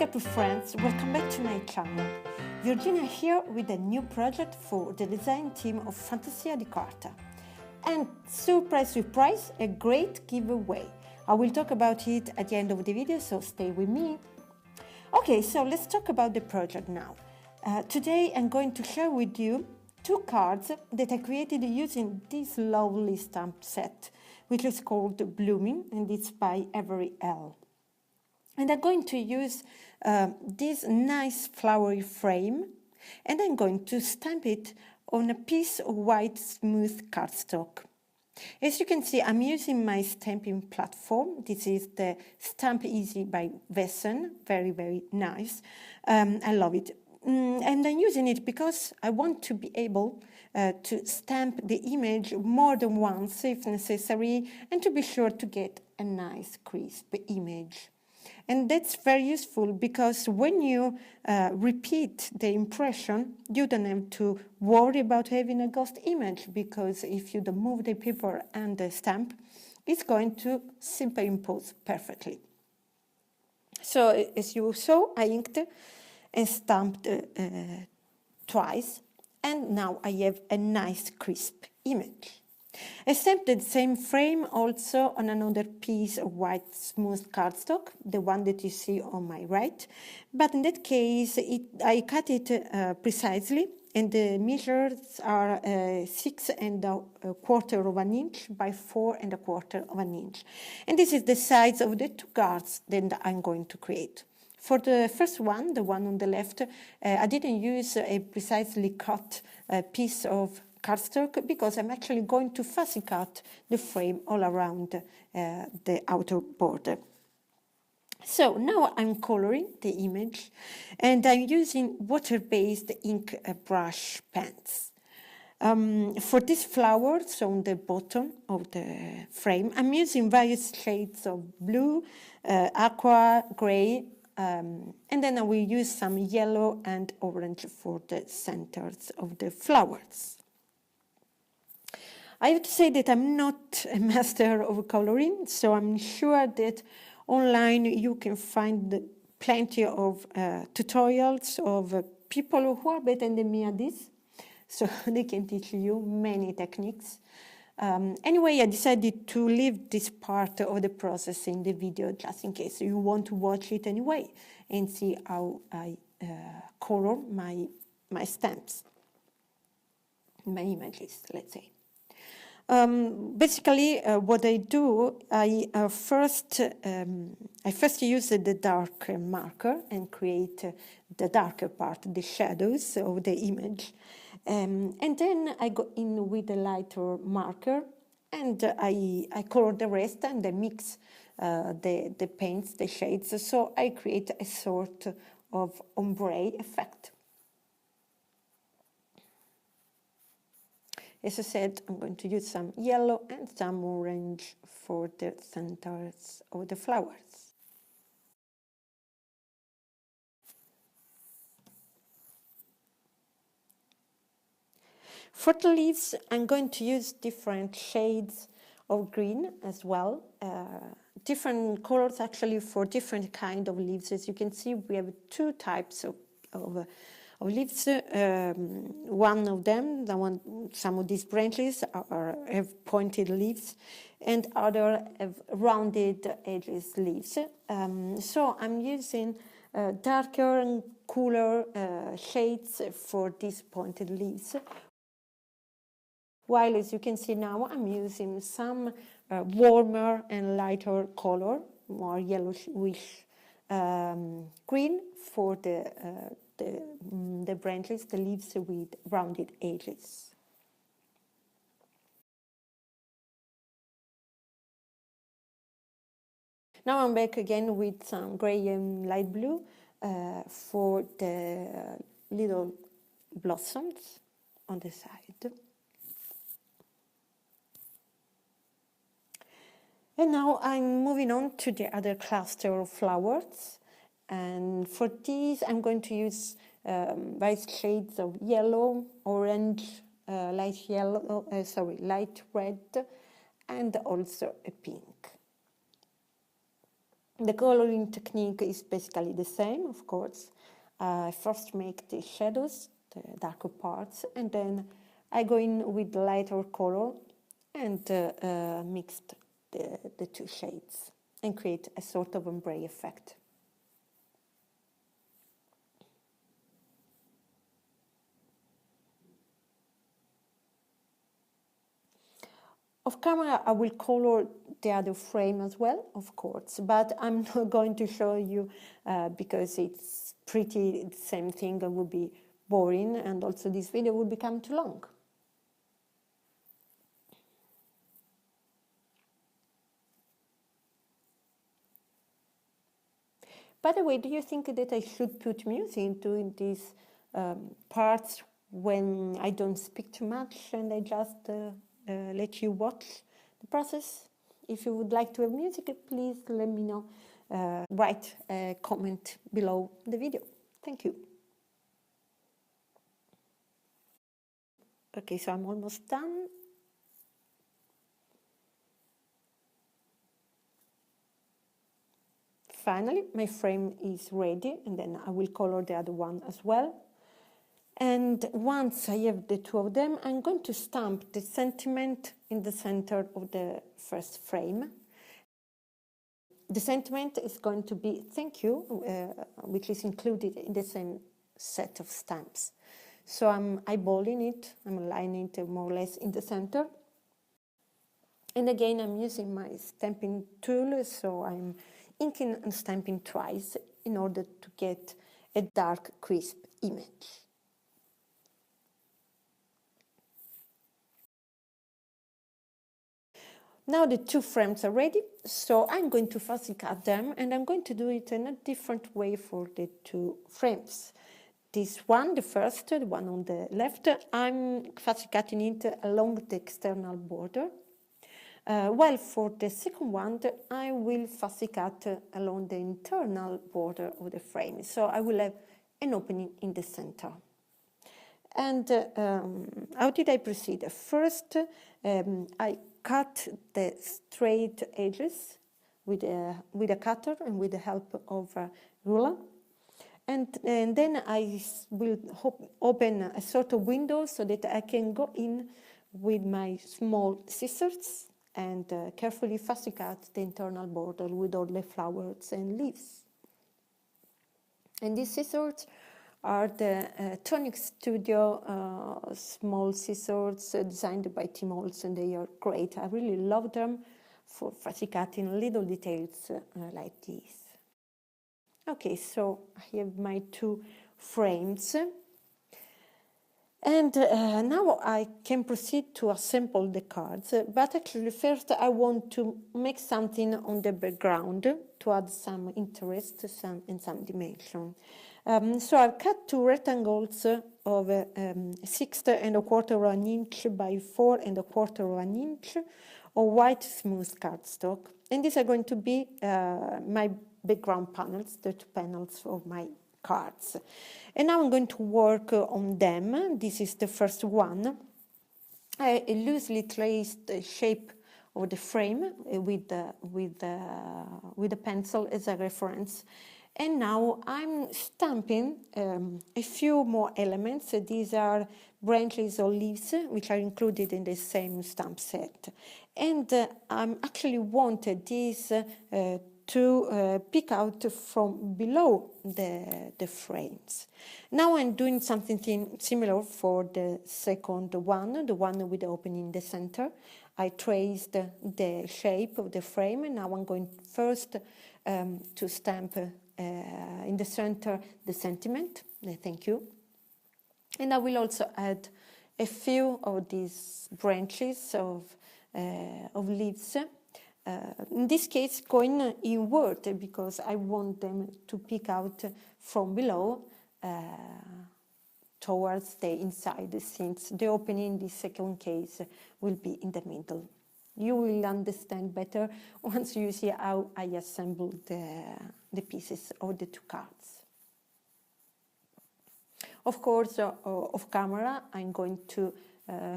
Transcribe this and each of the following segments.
What's up friends, welcome back to my channel. Virginia here with a new project for the design team of Fantasia di Carta. And surprise, surprise, a great giveaway. I will talk about it at the end of the video, so stay with me. Okay, so let's talk about the project now. Today I'm going to share with you two cards that I created using this lovely stamp set, which is called Blooming, and it's by Avery Elle. And I'm going to use this nice flowery frame, and I'm going to stamp it on a piece of white smooth cardstock. As you can see, I'm using my stamping platform. This is the Stamp Easy by Vaessen, very, very nice. I love it. And I'm using it because I want to be able to stamp the image more than once if necessary, and to be sure to get a nice crisp image. And that's very useful because when you repeat the impression, you don't have to worry about having a ghost image, because if you don't move the paper and the stamp, it's going to superimpose perfectly. So as you saw, I inked and stamped twice, and now I have a nice crisp image. I stamped the same frame also on another piece of white smooth cardstock, the one that you see on my right, but in that case I cut it precisely, and the measures are 6 1/4 of an inch by 4 1/4 of an inch. And this is the size of the two cards that I'm going to create. For the first one, the one on the left, I didn't use a precisely cut piece of cardstock because I'm actually going to fussy cut the frame all around the outer border. So now I'm coloring the image, and I'm using water-based ink brush pens. For these flowers on the bottom of the frame, I'm using various shades of blue, aqua, grey, and then I will use some yellow and orange for the centers of the flowers. I have to say that I'm not a master of coloring, so I'm sure that online you can find plenty of tutorials of people who are better than me at this, so they can teach you many techniques. Anyway, I decided to leave this part of the process in the video just in case you want to watch it anyway and see how I color my stamps, my images, let's say. Basically, what I do, I first use the dark marker and create the darker part, the shadows of the image. And then I go in with a lighter marker, and I color the rest, and I mix the paints, the shades, so I create a sort of ombre effect. As I said, I'm going to use some yellow and some orange for the centers of the flowers. For the leaves, I'm going to use different shades of green as well. Different colors actually for different kind of leaves. As you can see, we have two types of leaves. One of them, some of these branches have pointed leaves, and other have rounded edges leaves. So I'm using darker and cooler shades for these pointed leaves. While, as you can see now, I'm using some warmer and lighter color, more yellowish green for the branches, the leaves with rounded edges. Now I'm back again with some grey and light blue for the little blossoms on the side. And now I'm moving on to the other cluster of flowers. And for these, I'm going to use various shades of yellow, orange, light red, and also a pink. The coloring technique is basically the same, of course. I first make the shadows, the darker parts, and then I go in with lighter color and mix the two shades and create a sort of ombre effect. Off camera, I will color the other frame as well, of course, but I'm not going to show you because it's pretty the same thing. It would be boring, and also this video would become too long. By the way, do you think that I should put music into these parts when I don't speak too much and I just let you watch the process? If you would like to have music, please let me know. Write a comment below the video. Thank you. Okay, so I'm almost done. Finally, my frame is ready, and then I will color the other one as well. And once I have the two of them, I'm going to stamp the sentiment in the center of the first frame. The sentiment is going to be thank you, which is included in the same set of stamps. So I'm eyeballing it, I'm aligning it more or less in the center. And again, I'm using my stamping tool, so I'm inking and stamping twice in order to get a dark, crisp image. Now the two frames are ready, so I'm going to fussy cut them, and I'm going to do it in a different way for the two frames. This one, the first, the one on the left, I'm fussy cutting it along the external border. While for the second one, I will fussy cut along the internal border of the frame. So I will have an opening in the center. And how did I proceed? First, I cut the straight edges with a cutter and with the help of a ruler. And then I will open a sort of window so that I can go in with my small scissors and carefully fussy cut the internal border with all the flowers and leaves. And these scissors are the Tonic Studio small scissors designed by Tim Olsen. They are great. I really love them for fussy cutting little details like these. Okay, so I have my two frames. And now I can proceed to assemble the cards, but actually first I want to make something on the background to add some interest and some dimension. So I've cut two rectangles of 6 1/4 inch by 4 1/4 inch of white smooth cardstock, and these are going to be my background panels, the two panels of my cards. And now I'm going to work on them. This is the first one. I loosely traced the shape of the frame with a pencil as a reference. And now I'm stamping a few more elements. These are branches or leaves, which are included in the same stamp set. And I actually wanted these to pick out from below the frames. Now I'm doing something similar for the second one, the one with the opening in the center. I traced the shape of the frame, and now I'm going first to stamp in the center the sentiment, the thank you. And I will also add a few of these branches of leaves. In this case, going inward because I want them to peek out from below towards the inside, since the opening in this second case will be in the middle. You will understand better once you see how I assembled the pieces of the two cards. Of course, off camera, I'm going to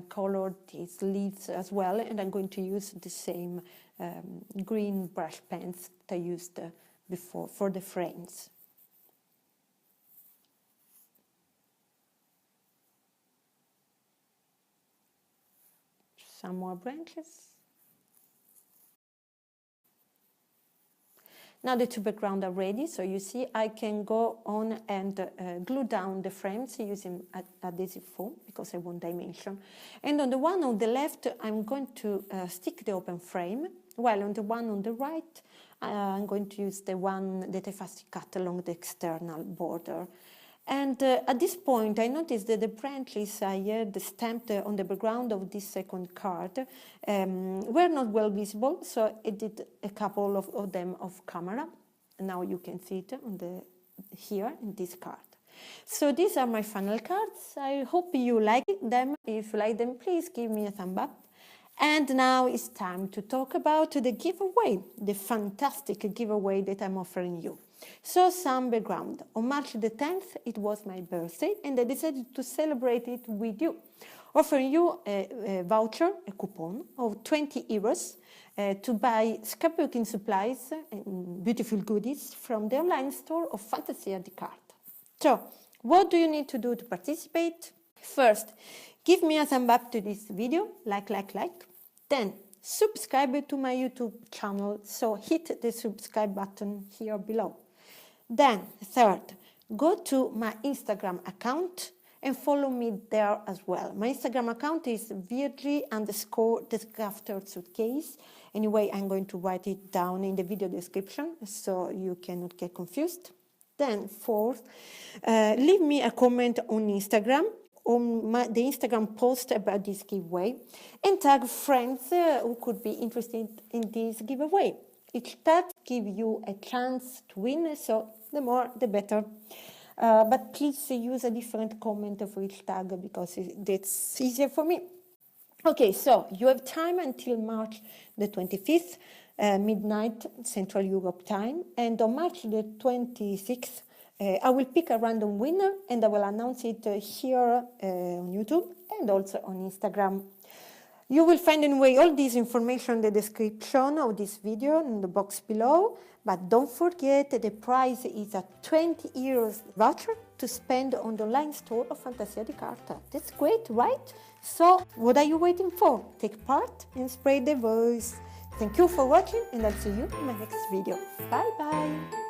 color these leaves as well, and I'm going to use the same green brush pens that I used before for the frames. Some more branches. Now the two backgrounds are ready, so you see I can go on and glue down the frames using adhesive foam because I want dimension. And on the one on the left, I'm going to stick the open frame, while on the one on the right, I'm going to use the one that I first cut along the external border. And at this point, I noticed that the branches I had stamped on the background of this second card were not well visible, so I did a couple of them off camera. Now you can see it on here in this card. So these are my final cards. I hope you like them. If you like them, please give me a thumb up. And now it's time to talk about the giveaway, the fantastic giveaway that I'm offering you. So some background. On March the 10th, it was my birthday, and I decided to celebrate it with you, offering you a voucher, a coupon of 20 euros to buy scrapbooking supplies and beautiful goodies from the online store of Fantasia di Carta. So, what do you need to do to participate? First, give me a thumb up to this video, like. Then, subscribe to my YouTube channel, so hit the subscribe button here below. Then, third, go to my Instagram account and follow me there as well. My Instagram account is virgi_the_suitcase. Anyway, I'm going to write it down in the video description so you cannot get confused. Then, fourth, leave me a comment on Instagram, on the Instagram post about this giveaway, and tag friends who could be interested in this giveaway. Each tag gives you a chance to win, so the more the better. But please use a different comment for each tag because that's easier for me. Okay, so you have time until March the 25th, midnight Central Europe time, and on March the 26th, I will pick a random winner and I will announce it here on YouTube and also on Instagram. You will find anyway all this information in the description of this video in the box below, but don't forget that the prize is a 20 euros voucher to spend on the online store of Fantasia di Carta. That's great, right? So, what are you waiting for? Take part and spread the voice. Thank you for watching and I'll see you in my next video. Bye bye!